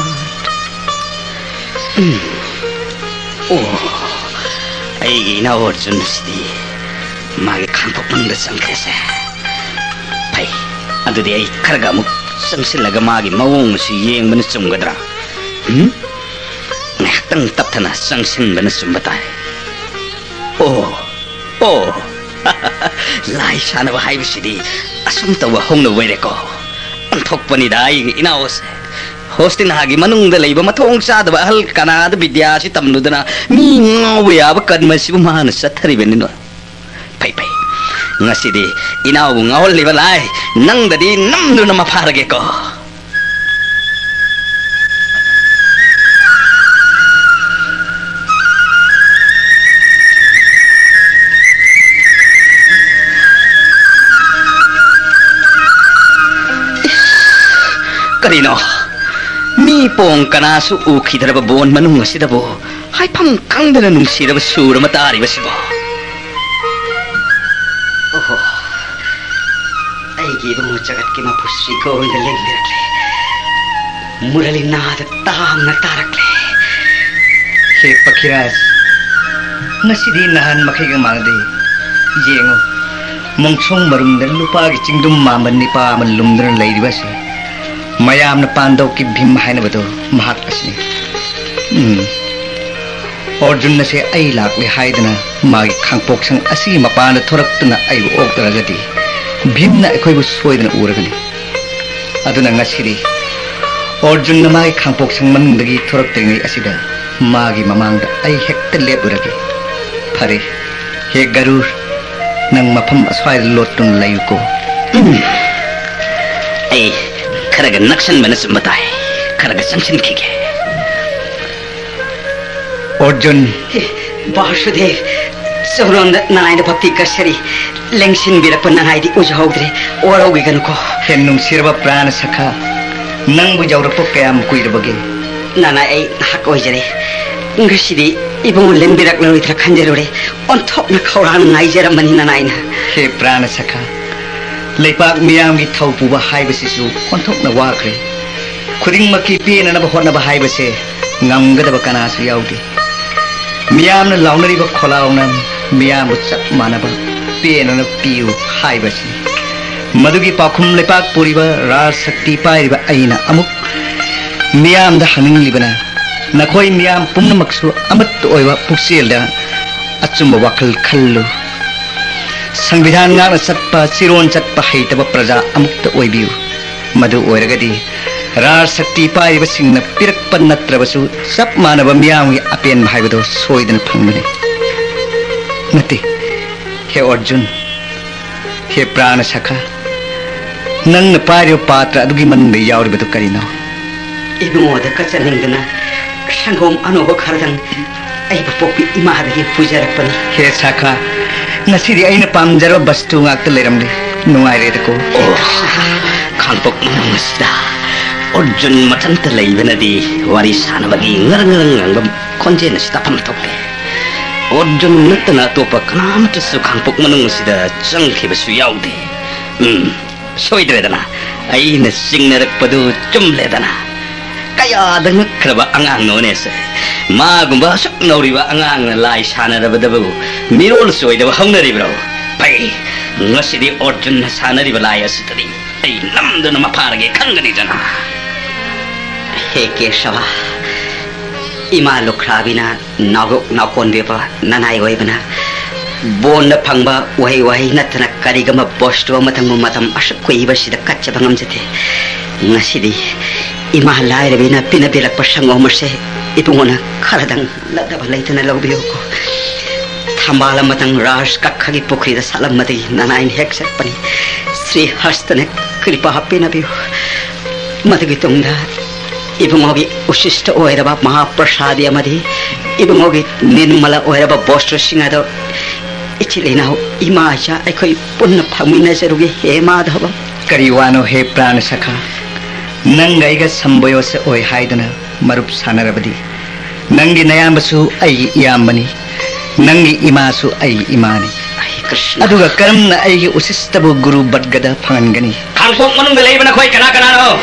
ओ ꯑꯩꯒꯤ ꯏꯅꯥꯎ ꯑꯔꯖꯨꯟꯁꯤꯗꯤ ꯃꯥꯒꯤ ꯈꯥꯡꯄꯣꯛꯃꯟꯗ ꯆꯪꯈ꯭ꯔꯦꯁꯦ ꯐꯩ ꯑꯗꯨꯗꯤ ꯑꯩ ꯈꯔꯒ ꯑꯃꯨꯛ ꯆꯪꯁꯤꯜꯂꯒ ꯃꯥꯒꯤ ꯃꯑꯣꯡ ꯑꯁꯤ ꯌꯦꯡꯕꯅ ꯆꯨꯝꯒꯗ꯭ꯔꯥ ꯉꯥꯏꯍꯥꯛꯇꯪ ꯇꯞꯊꯅ ꯆꯪꯁꯤꯟꯕꯅ ꯆꯨꯝꯕ ꯇꯥꯏ ꯑꯣ ꯂꯥꯏ ꯁꯥꯟꯅꯕ ꯍꯥꯏꯕꯁꯤꯗꯤ ꯑꯁꯨꯝ ꯇꯧꯕ ꯍꯧꯅ ꯑꯣꯏꯔꯦꯀꯣ ꯑꯣꯟꯊꯣꯛꯄꯅꯤꯗ ꯑꯩꯒꯤ ꯏꯅꯥꯎꯁꯦ ꯍꯣꯁꯇꯤꯅꯥꯒꯤ ꯃꯅꯨꯡꯗ ꯂꯩꯕ ꯃꯊꯣꯡ ꯆꯥꯗꯕ ꯑꯍꯜ ꯀꯅꯥꯗ ꯕꯤꯗ꯭ꯌꯥꯁꯤ ꯇꯝꯂꯨꯗꯅ ꯃꯤ ꯉꯥꯎꯕ ꯌꯥꯕ ꯀꯔꯃꯁꯤꯕꯨ ꯃꯥꯅ ꯆꯠꯊꯔꯤꯕꯅꯤꯅ ꯐꯩ ngasi inaw ngawol li balay nang dadi namdu na maparage ko karino mi pong kanasu ukhidaraba bon manung asidabo haifam kangdana nungsiraba sura matari basibo oho ai gi bu jagat ki ma pusi ko ndaleng dirakle murali nada tam na tarakle he pakiras nasidi nahan makhiga mangde jengo mongchong marumda lupa gi chingdum maman ni pa man lumdran leiribase mayam na pandaw ki bhim haina bado mahak asni Arjun na se ay lakli haidana magi khangpok sang asi mapana thoraktuna ay oktaragadi bhim na ekoi bu soidana uragani aduna ngasiri Arjun na magi khangpok sang manungdagi thoraktengai asida magi mamangda ay hekta lepuragi phare he garur nang mafam aswai lotun layuko ay kharaga naksan manas matai kharaga sansin khige Arjun Vasudev Sauron Narayan Bhakti Kasari Lengsin Birappan Nanai di Ujhaudre Orawi Ganuko Hennung Sirva Prana Sakha Nang Bujaurapo Kayam Kuirabagi Nana ay Hakoijare Ngasidi Ibung Lembirak Loritra Kanjarore on top na Kauran Niger Mani Nanaina He Prana Sakha Lepak Miyam gi Thaupuba Haibasisu on top na Wakre Kuring Maki Pin and Abahona Bahaibase Ngamgada Kanasu Yaudi Miyam na launari ba kholaunam miyam chap manaba pena na piu haibasi madugi pakhum lepak puriba rar sakti pairiba aina amuk miyam da haning libana nakhoi miyam pumna maksu amat oiba pukselda achumba wakal khallu संविधान ngana chatpa chiron chatpa heitaba praja amukta oibiu madu oiragadi rar sakti paiba singna pirakpa natrabasu sap manaba miyamgi apen haibado soidan phangmani nati he Arjun he Prana Sakha nang na pario patra adugi manung de yauribadu karino Ibungoda kachaningdana sangom anoba kharadang ai bapopi imahadagi pujarakpani he Sakha nasiri aina pamjaro bastu ngakta leramde nungaireko khangpok mangasda Arjun matanta leibanadi wari sanabagi ngarang konjen sita pamtoke Arjun natana topa kanamata su khangpok manung sida changkhibasu yaude soidredana aina singnarakpadu chumledana kaya dangkraba angang nonese magumba sok nauriba angang lai sanarabadabu mirol soidaba haunaribro pai ngasidi Arjun sanariba lai asitadi ai namduna maparage khangani jana He Keshava Ima Lukrabina Nakon Vipa Nanai Wavana Bon Pangba Wai Natana Karigama Bostu Matam Matam Ashakui the Kachabangam Jete Nasidi Ima Lairabina Pinabila Pashango Mase Ipuna Karadang Ladaba Latana Lobioko Tambala Matang Raj Kakagi Pukri the Salamati Nanain Hexapani Sri Hastanek Kripa Pinabu Matagitunda Ibungogi Ushista Oiraba Mahaprasadi Amadi Ibungogi Ninmala Oiraba Bostro Singado Ichilina Imaja Ekoi Punna Pamina Zerugi Hemadava Kariwano he Prana Sakha Nangaiga Samboyose Oi Haidana Marup Sanarabadi Nangi Nayambasu Ai Yambani Nangi Imasu Ai Imani Aduga Karamna Ai Usistabu Guru Badgada Pangani Khangpok manung de leibana khoi kana no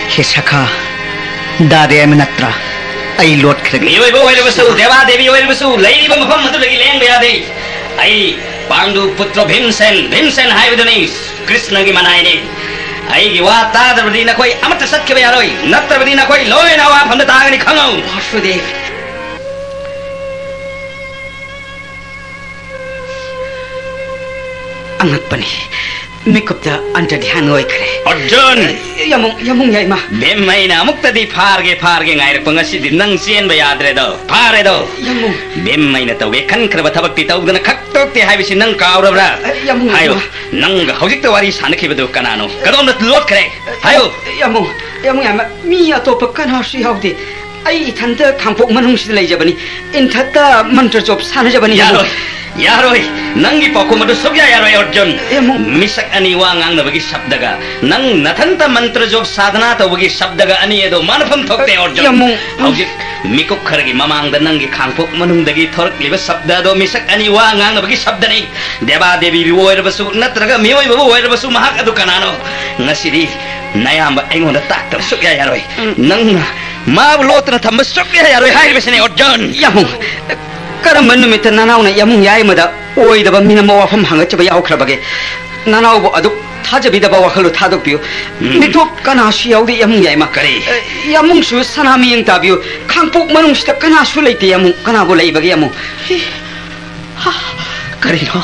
He Sakha Dade Aminatra ai lot khre mioi bo wai basu deva devi wai basu lei ba mafam madu lagi leng ya de ai Pandu putra Bhimsen haibadani Krishna gi manai ni ai gi wa ta da dina koi amata sat ke yaroi natra dina koi loi na wa pham ta ni khangau Vasudev angat pani mikupta anta dhyan ngoi khre Arjun yamung yai ma bem mai na mukta di pharge ngai rak pangasi di nang chen ba yadre do phare do yamung bem mai na tawge khan khra thabak ti taw dana khak tok ti hai bisi nang kaura bra yamung hayo nang hojik ta wari san khibe do kanano kadom na lot khre hayo yamung yai ma mi atop kana shi haudi ai thanda khangpok manung si lei jabani in thata mantra job sana jabani yaroi nangi poko madu sobya yaroi Arjun misak ani wa ngang na bagi sabdaga nang nathanta mantra job sadhana to bagi sabdaga ani edo manafam thokte Arjun hojik mikok khargi mamang da nangi khangpok manung dagi thorak liba sabda do misak ani wa ngang na bagi sabda ni deba devi woir basu natraga mioi babu woir basu mahak adu kanano ngasiri nayamba aingon da tak sobya yaroi nang ma lotra thamba sobya yaroi hai besene Arjun yamung karam numita nanaw na yamung yai mada oi da mina mo wafam hanga chaba yaw khrabage nanaw bo adu thajabi da ba wakhalu thadok piu mithop kana shi yaw di yamung yai ma kare yamung su sanami yang tabiu khangpok manung sta kana su leite yamung kana bo lei bage yamung ha kare no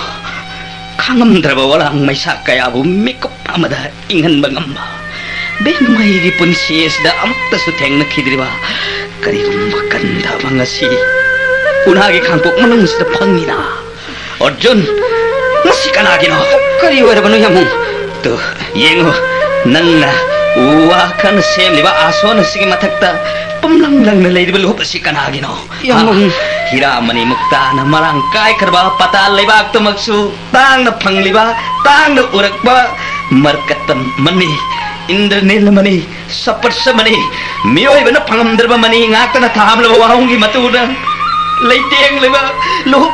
khangam draba wala mai sa kaya bu mikop amada ingan bangam ben mai ri punsis da amta su theng na khidriba kare makan da bangasi unagi khangpok manung sida phangina Arjun nasi kanagino kari warabanu yamung to yengo nangna wa kan sem liba ason sigi mathakta pamlang lang na leidibal hop si kanagino yamung hira mani mukta na marang kai karba patal lebak to magsu tang na phangliba tang na urakba markatan mani Indranil mani saparsa mani mioi bana phangamdarba mani ngakta na thamla wahungi matuda leiteng leba luhup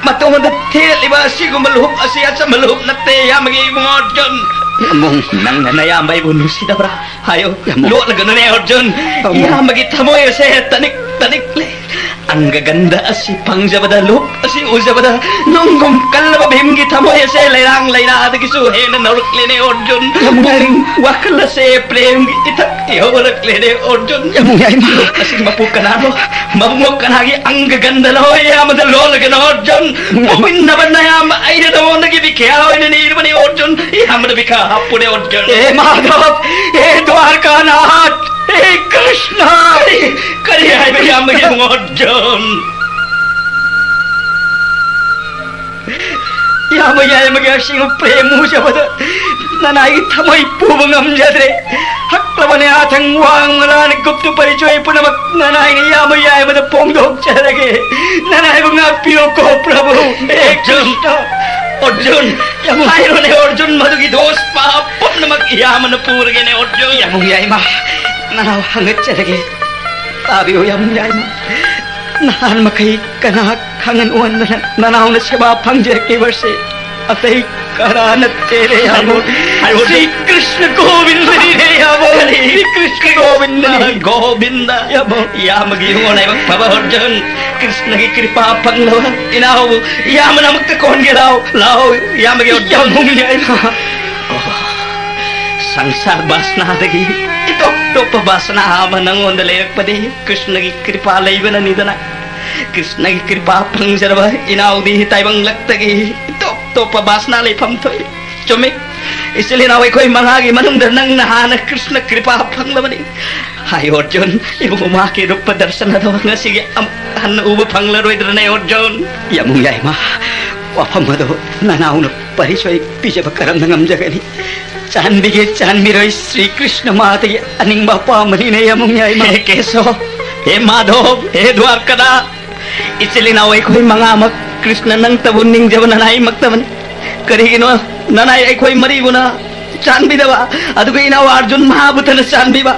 matong da the leba sigum luhup asia sam luhup natte yamagi Arjun mong nang nanaya mai bunu sidabra hayo lo lagano ne Arjun yamagi thamoy se tanik le angga ganda asi pangjabada luhup asi uzabada nongum kallaba bhimgi thamoy se leirang leira adagi su hena naruk lene Arjun yamuring wakala se premgi itak yorak lene Arjun yamuyai ma asi mapu kanano mabuk kanagi angga ganda lo yamada lo lagano Arjun minna banayam aida do nagi bikya hoine nirmani Arjun yamada bikha appude Arjun e Madhav e Dwarka nath e Krishna kari hai yamagi Arjun yamagi sing premu jabada nanai thamai pubangam jadre haklabane athang wang malan guptu parichoy punamak nanai yamagi mada pongdok charage nanai bunga piyo ko prabhu e Krishna Arjun hairone Arjun madugi dos pa punamak yamana purgene Arjun yamagi ma nanaw hangat charage tabiyo yamagi ma nahan makai kana khangan uan nanaw na seba phangje ke varse atai karana tere yamo Shri Krishna Govinda re yamo Shri Krishna Govinda yamo yamagi ngonai bak baba Arjun Krishna ki kripa phanglawa inaw yamana makta kon ge lao yamagi Arjun yai sangsar basna dagi top basna manang onda lekpade Krishna ki kripa leibana nidana Krishna ki kripa phangjarba inaw di taibang laktagi top basna le pham thoi chome isliye na koi mangagi manung da nang na Krishna kripa phanglabani hai Arjun ibu ma ke rup darsana do ngasige han ubu phanglaroi drane Arjun yamung yai ma wafam do nanaw na parisoy pijaba karam nangam jagani chanbige chanmiroi Shri Krishna mati aning bapa mani ne yamung yai ma keso he Madhav he Dwarkada isliye na koi mangamak Krishna nang tabuning jabana nai maktaman karigino nanai ai koi mari guna चांदीदवा अदुगा इनाव Arjun महाबुतन चांदीबा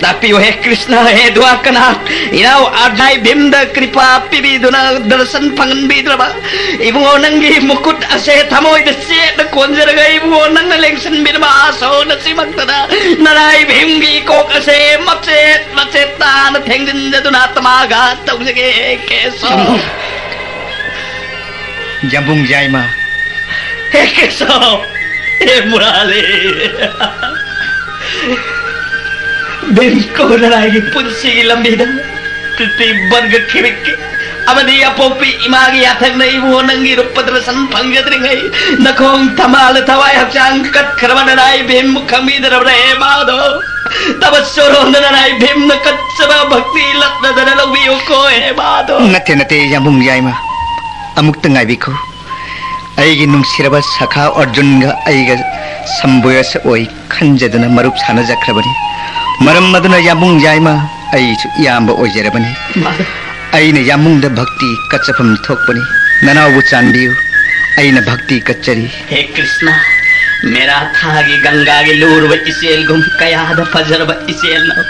तापियो हे कृष्ण हे द्वारकानाथ इनाव अर्जुन भीमदा कृपा पिबिदुना दर्शन फंगनबिद्रबा इबुंगो नंगी मुकुट असे थमोइद set कोंजरगा Ibungo नंग लेंसन बिरमा आसो नसिमक्तदा नराय भीमगी Coke असे मचेत तान थेंगजदुना तमागा तौजगे केसो जाम्बुङ जायमा हे केशव हे मुराले बिल्कुल लड़ाई पुंसी की लंबी दा तिती बन के खिड़क के अब नहीं अपोपी इमागी याथक नहीं वो नंगी रुपत्र सन पंगत रिंगाई नखोंग तमाल तवाय हचांग कट खरवन लड़ाई भीम मुखमी दरब रहे माधो तब सोरो नराई भीम न कच्चरा भक्ति लत नदर लवियो को है माधो नते जाम्बुङ जायमा अमुक तंगाइबिखो अइगी नुंसिरबा सखा अर्जुनगा अइगा संबोयस ओइ खंजदुना मरुप साना जख्रबनी मरम मदुना यामुङ जायमा अइसु याम्ब ओइजरबनी अइने यामुङदा भक्ति कच्चफम थोकपनी ननावबु चान्दियु अइने भक्ति कच्चरी हे कृष्ण मेरा थागी गंगा के लूर व इसेल गुम कयाद फजर व इसेल न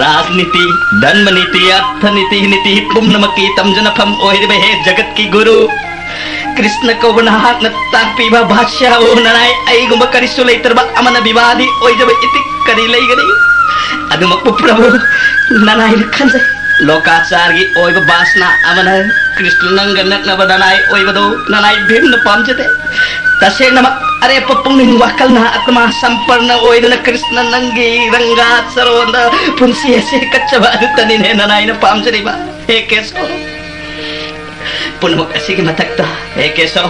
राजनीति धर्म नीति अर्थ नीति नीति पुण्यमकी तमजनफम ओहिर हे जगत की गुरु कृष्ण को बनाहक न तापीबा भाष्या ओ नराय आई गुम करिसु लेतरबा अमन विवादी ओइजब इति करी लेगरी अदुमक प्रभु ननाय खंजे लोकाचार्गी ओइब वासना अमन कृष्ण नंग नकनब ननाय ओइबदो ननाय भीम न पामजते तसे नम अरे पपुंग वकल ना आत्मा संपन्न ओइदन कृष्ण नंगी रंगा सरोन पुंसी ऐसे कच्चबा तनी ने ननाय न पामजरीबा हे केसो पुनमुक असी की मतकता हे केसो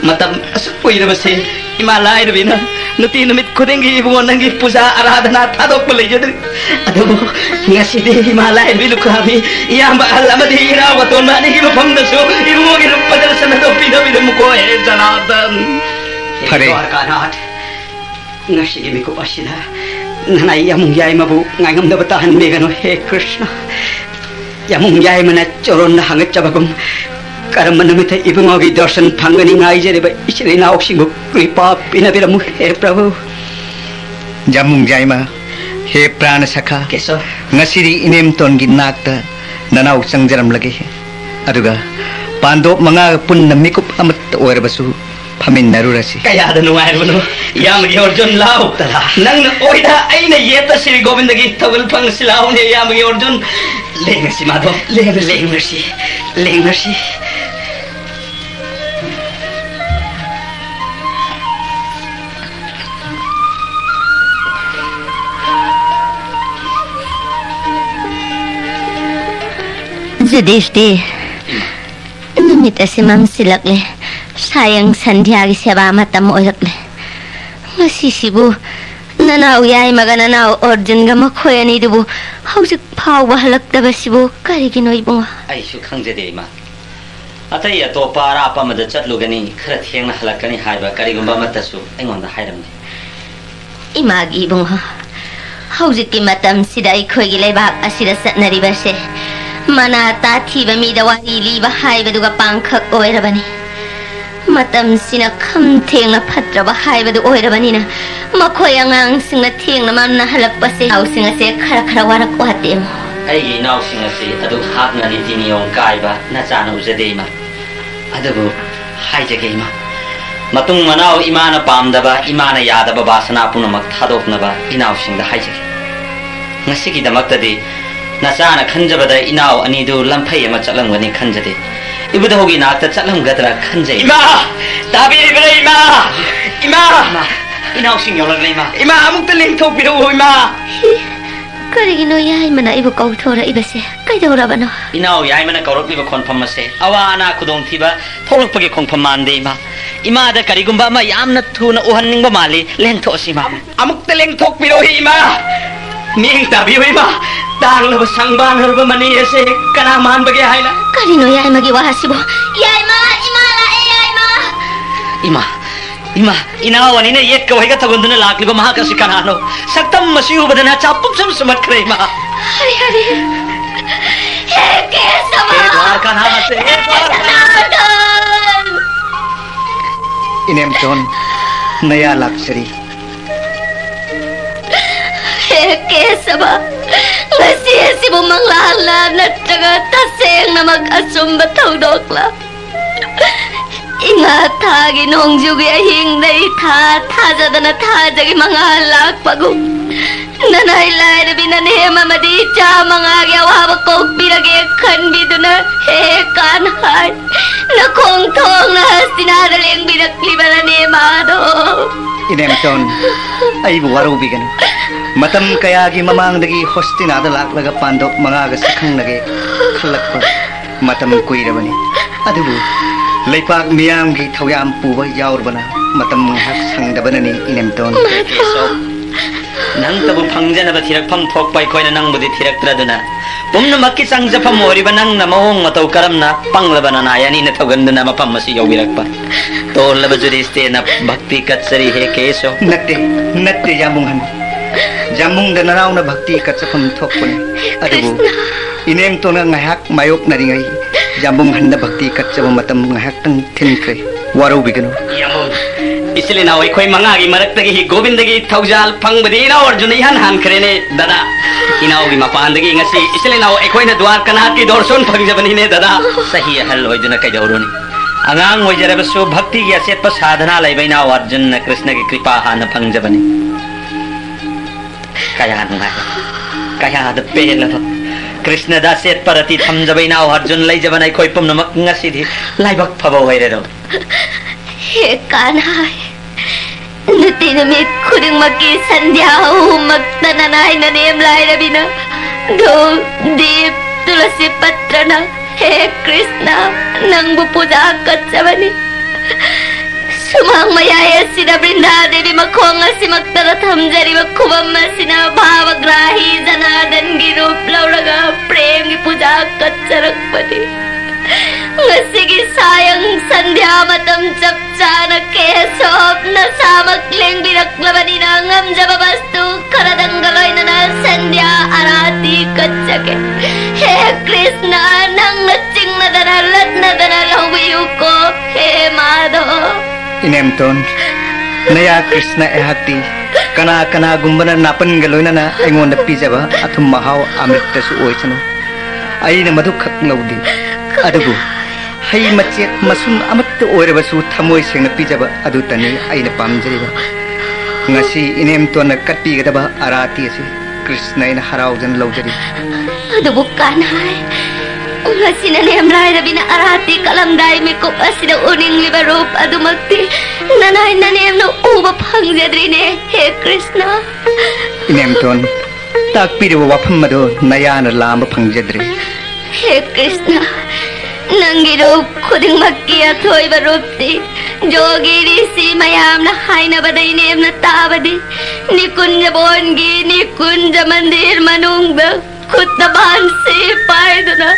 मतम असुपुइरबसे हिमालय रबिना नुती नमित खुदेंगी इबुंगो नंगी पूजा आराधना थादोक लेजद्री अदबो ngaside हिमालय बिलुखाबी याम अलमदी इरावतो मानी मफमदसो इबुंगो गिर पदरसन दो पिदबिदमुको हे जनार्दन फरे द्वारकानाथ ngasiगे मिको पसिना ननाय यामुङ याइमाबु ngaingam tahan megano हे कृष्ण यामुङ याइमना चोरन हंगचबगम कर्म नमित इबुंगोगी दर्शन फंगनी ngaijeriba इचरे नाउक्सिंगु कृपा पिनबिरमु हे प्रभु जामुङ जायमा हे प्राण सखा केसो ngasiरी इनेम तोनगी नाक्ता ननाउ संजरमलगे अदुगा पांडोप मंगा पुन्न मिकुप अमत ओरबसु फमिन्नरुरसि कयाद नुवायरबनो यामगी अर्जुन लाउ तला नंग ओइदा आइना येता Shri गोविंदगी तवल फंग सिलाउने यामगी Arjun लेंगसी Madhav लेंगसी Judisti numit asimam silakle sayang sandhyagi seba matam oilakle ngasisibu nanaw yai magananaw Arjun ga makhoyani dubu haujik phawba halaktabasibu karigino ibunga aisu khangjade ma atai atopa arapa mada chatlugani khara thengna halakani haiba karigumba matasu aingonda hairamni imagi ibunga haujikki matam sida ikhoigi leibak asida satnaribase mana tathiba mida wari liba haibaduga pangkhak oirabani matam sina kham thengna phatraba haibadu oirabanina makhoi angang singna thengna manna halakpase au singa se khara warak watemo ai naw singa se adu hakna ritini yong kaiba na chana ujadeima adabu haijagema matung manau imana pamdaba imana yadaba basana punamak thadoknaba inaw singda haijage ngasigi damaktadi nasana khanjabada inaw anidu lamphai ama chalamgani khanjade ibuda hogi nakta chalamgadra khanjai ima tabiri bere ima inaw sing yolagla ima amukta lengthok biru ima karigino yai mana ibu kauthora ibase kaidorabano inaw yai mana kaurokliba khonpham ase awana khudong thiba tholokpagi khongpham mande ima da karigumba ma yamna thuna uhaningba mali lengtho asima amukta lengthok biru ima ning tabiyo ima tangla sangban harba mani ase kana man bage haila karino yai magi wahasibo yai ma ima inaw ani ne yek kawai ga tagunduna lakliba mahakasi kanano saktam masiu badana chapum sam sumat kre ima hari he kesama he dwarkanath इनेम तोन नया लाक्सरी Kesaba, ngasi asibu manglala natraga taseng na mag-asumba tawdokla. Inga thagi nong jugi ahing na thajada na thajagi mga halak pagong. Nanay na binanema madicha mga agyawa kong pinag-ikan bido na kanhay. Na kong tong na sinadaling binaklibala ni Mado. Inemton, ay warubi gano. Matam kayagi mamangdagi hostinada laklaga pandok mga agasakang nage kalakpa. Matam kuirabani. Adubu, laypak miyam gi thawyam puba yaurbana. Matam hak sangdabanani inemton. So, nang tabu pangjanaba thirakpham thokpai koina nang budi thirakraduna pumna makki sangjapam oriba nang na mahong matau karamna panglabana na yani na thoganduna mapam masi yaubirakpa tollaba judiste na bhakti katsari he keso Natte jamung da naraw na bhakti katsapam thokpuni adubu inemton nga ngahak mayok naringai jamung handa bhakti katsapam matam ngahak tang thinkre warubi gano yamon इसलिए ना वही कोई मंगागी मरक तक ही गोविंद की थौजाल फंग बदी ना और जो नहीं हन करे ने दादा इनाओगी मपान दगी ngasi इसलिए ना एक कोई ना द्वार कनाट की दौरसोन फंग जबनी ने दादा सही हल हो जो न कह जरूर नहीं अंगांग हो जरा बस भक्ति की असेत पर साधना ले बैना अर्जुन कृष्ण की कृपा हान फंग जबनी कया द पेल कृष्ण दासेत परति थम जबैना अर्जुन लै जबनाई कोई पम नमक ngasi थी लाइबक फबो होइरे रो हे kanhay. Natinamit ko ng makisandyaw magtananay na niyamlay na bina. Do, deep, tulasi patra na. He Krishna, nang bupudakat sa mani. Sumang mayaya sina Brindade di makonga si magtaratam jari magkubama sina bhavagrahi janadan girup lauraga prem gipudakat sa rakpati. Ngasigi sayang sandhya matam chapchana kesop na samakling binaklaban inangam jababastu karadangaloy na sandhya arati katsake. He Krishna nang natsing na danalawiyu ko he Madho. Inemton, naya Krishna ehakti kana gumbana napan galoy na ingon na pijaba atum mahaw amrita su oisano. Ay na madukak ngawdi. Adubu, hay macet masum amat oirabasu thamoy sengna pijaba adu tani aina pamjariba. Ngasi inemton na katpigadaba arati asi Krishna ina harawjan lawjari. Adubu kanhay. Ngasi na niyamlay na bina arati kalamday mikop asina uning libarup adumagti. Nanay na niyam na uba pangjadri ne he Krishna. Inemton, takpiriwa wapamado nayana lamba pangjadri. He Krishna, nangirup kuding magkiya thoy barupti, jogiri si mayam na haina baday niyam na tabadi, ni kunja bongi, ni kunja mandir manungba, kutaban si paido na,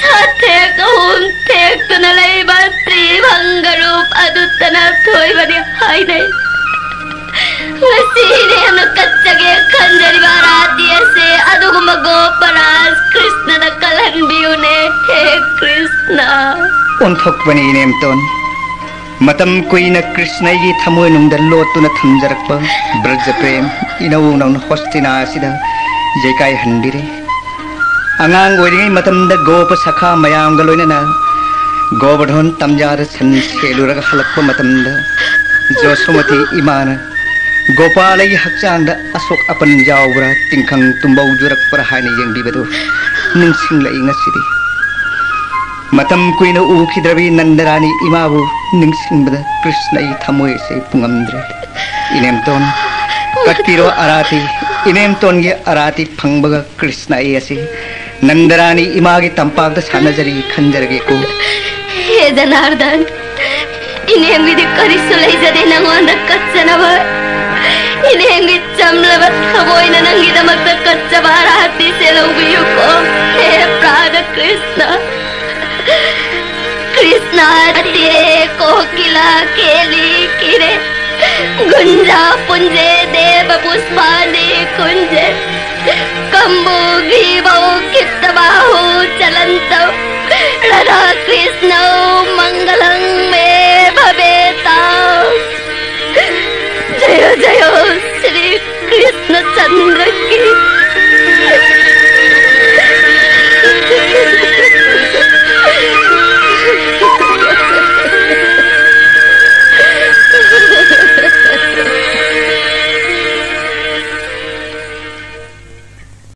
sa tekahum tekto na laybat tri bhangarup adutana thoy bani hainay. Ngasine ang nakatsage kanjari barati ase adugo magoparas Krishna na kalanbiyo ne he Krishna. Onthok bani inemton, matam koi na Krishna gi thamoy nung dalot na thamjarakpa braja prem inaw nang hostina sida jekai handire. Angang oiringai matam da gopa sakha mayam galoy na gobadhon tamjara san seluraga halakpa matam da Josomati imana Gopalai hakchangda asok apan jawra tingkang tumbau jurak perahani yang dibadu ningsing lai ngasidi matam kuina ukhidrabi nandarani imabu ningsing bada Krishna i thamoy se pungamdre inemton katpiro arati inemton ge arati phangbaga Krishna i ase nandarani imagi tampagda sanajari khanjarge ko he Janardhan inemidi karisulai jade nangwanda katsanawa Inengi chamlabat kaboy na nanggida magkakatsabara hati selawiyo ko. He Prada Krishna. Krishna hati ko kila keli kire. Gunja punje deva puspani kunje. Kambu ghibaw kittabahu chalantaw. Radha Krishna mangalang me